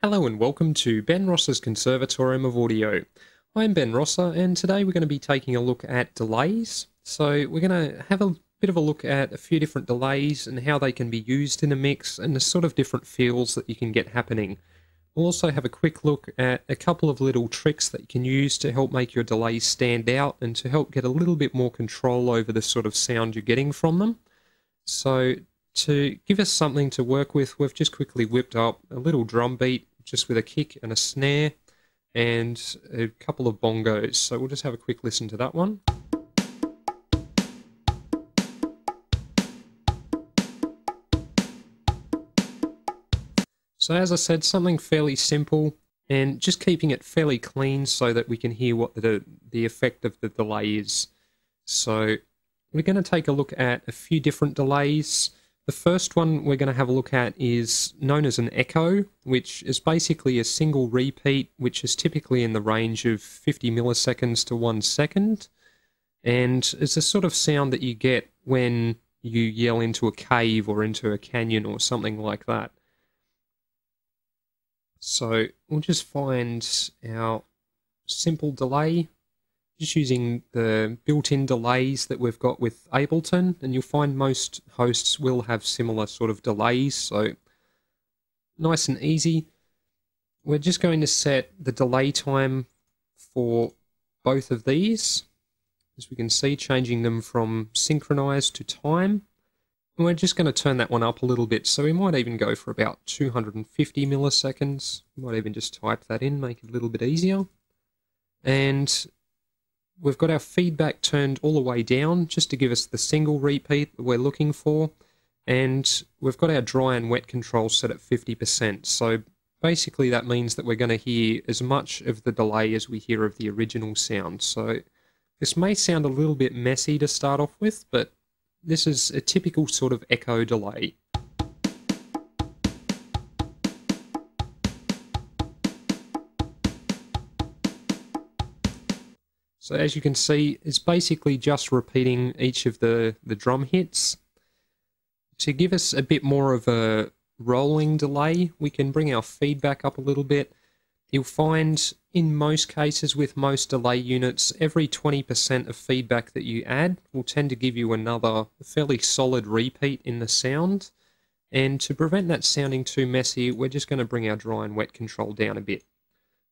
Hello and welcome to Ben Ross's Conservatorium of Audio. I'm Ben Rosser and today we're going to be taking a look at delays. So we're going to have a bit of a look at a few different delays and how they can be used in a mix and the sort of different feels that you can get happening. We'll also have a quick look at a couple of little tricks that you can use to help make your delays stand out and to help get a little bit more control over the sort of sound you're getting from them. So to give us something to work with, we've just quickly whipped up a little drum beat just with a kick and a snare and a couple of bongos. So we'll just have a quick listen to that one. So as I said, something fairly simple and just keeping it fairly clean so that we can hear what the effect of the delay is. So we're going to take a look at a few different delays. The first one we're going to have a look at is known as an echo, which is basically a single repeat, which is typically in the range of 50 milliseconds to 1 second. And it's a sort of sound that you get when you yell into a cave or into a canyon or something like that. So we'll just find our simple delay, just using the built-in delays that we've got with Ableton, and you'll find most hosts will have similar sort of delays, so nice and easy. We're just going to set the delay time for both of these, as we can see, changing them from synchronized to time. And we're just going to turn that one up a little bit, so we might even go for about 250 milliseconds. We might even just type that in, make it a little bit easier. And we've got our feedback turned all the way down just to give us the single repeat that we're looking for. And we've got our dry and wet control set at 50%. So basically that means that we're going to hear as much of the delay as we hear of the original sound. So this may sound a little bit messy to start off with, but this is a typical sort of echo delay. So as you can see, it's basically just repeating each of the drum hits. To give us a bit more of a rolling delay, we can bring our feedback up a little bit. You'll find in most cases with most delay units, every 20% of feedback that you add will tend to give you another fairly solid repeat in the sound. And to prevent that sounding too messy, we're just going to bring our dry and wet control down a bit.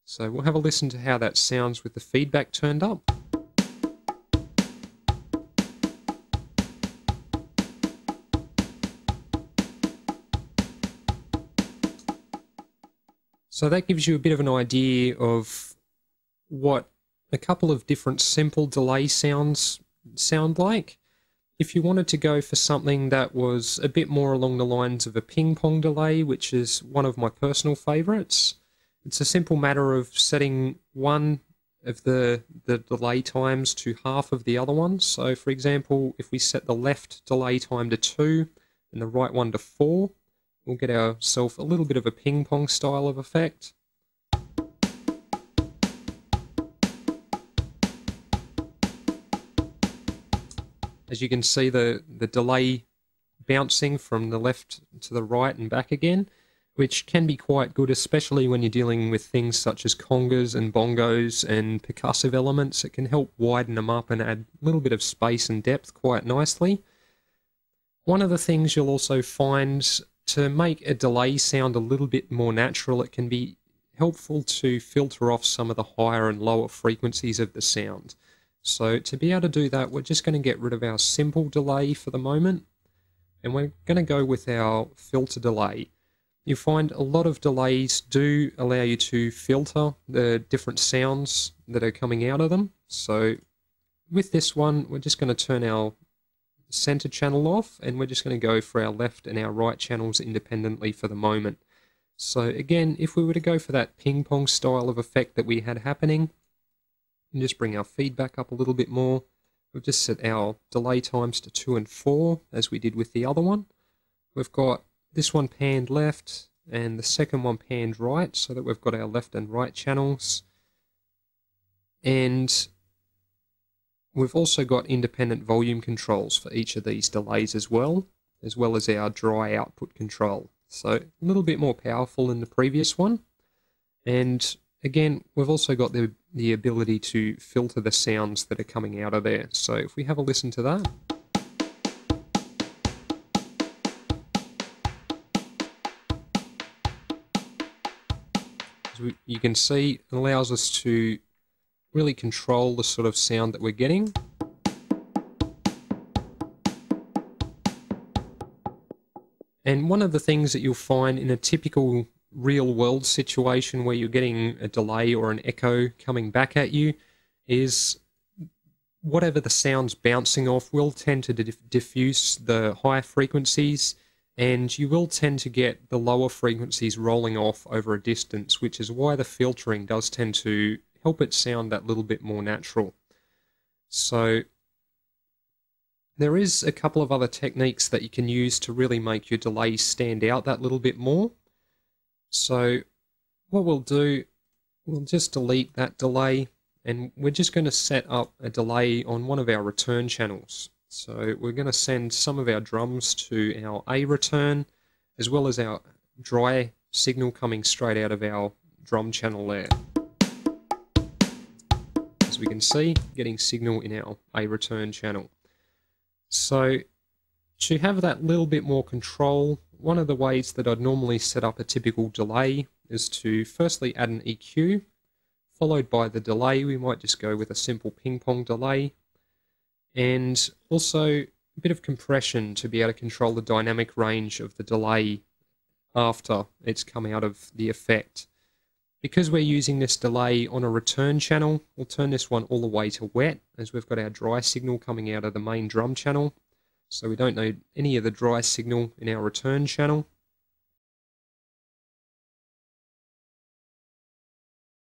So we'll have a listen to how that sounds with the feedback turned up. So that gives you a bit of an idea of what a couple of different simple delay sounds sound like. If you wanted to go for something that was a bit more along the lines of a ping pong delay, which is one of my personal favorites, it's a simple matter of setting one of the delay times to half of the other one. So for example, if we set the left delay time to 2 and the right one to 4, we'll get ourselves a little bit of a ping pong style of effect. As you can see, the delay bouncing from the left to the right and back again, which can be quite good, especially when you're dealing with things such as congas and bongos and percussive elements. It can help widen them up and add a little bit of space and depth quite nicely. One of the things you'll also find to make a delay sound a little bit more natural, it can be helpful to filter off some of the higher and lower frequencies of the sound. So to be able to do that, we're just going to get rid of our simple delay for the moment, and we're going to go with our filter delay. You find a lot of delays do allow you to filter the different sounds that are coming out of them. So with this one, we're just going to turn our center channel off, and we're just going to go for our left and our right channels independently for the moment. So again, if we were to go for that ping pong style of effect that we had happening, and just bring our feedback up a little bit more, we've just set our delay times to 2 and 4 as we did with the other one. We've got this one panned left and the second one panned right, so that we've got our left and right channels. And we've also got independent volume controls for each of these delays as well as our dry output control. So a little bit more powerful than the previous one. And again, we've also got the ability to filter the sounds that are coming out of there. So if we have a listen to that. You can see it allows us to really control the sort of sound that we're getting. And one of the things that you'll find in a typical real world situation where you're getting a delay or an echo coming back at you is whatever the sound's bouncing off will tend to diffuse the higher frequencies, and you will tend to get the lower frequencies rolling off over a distance, which is why the filtering does tend to help it sound that little bit more natural. So there is a couple of other techniques that you can use to really make your delays stand out that little bit more. So what we'll do, we'll just delete that delay, and we're just going to set up a delay on one of our return channels. So we're going to send some of our drums to our A return, as well as our dry signal coming straight out of our drum channel there. As we can see, getting signal in our A return channel. So to have that little bit more control, one of the ways that I'd normally set up a typical delay is to firstly add an EQ, followed by the delay. We might just go with a simple ping pong delay, and also a bit of compression to be able to control the dynamic range of the delay after it's come out of the effect. Because we're using this delay on a return channel, we'll turn this one all the way to wet, as we've got our dry signal coming out of the main drum channel. So we don't need any of the dry signal in our return channel.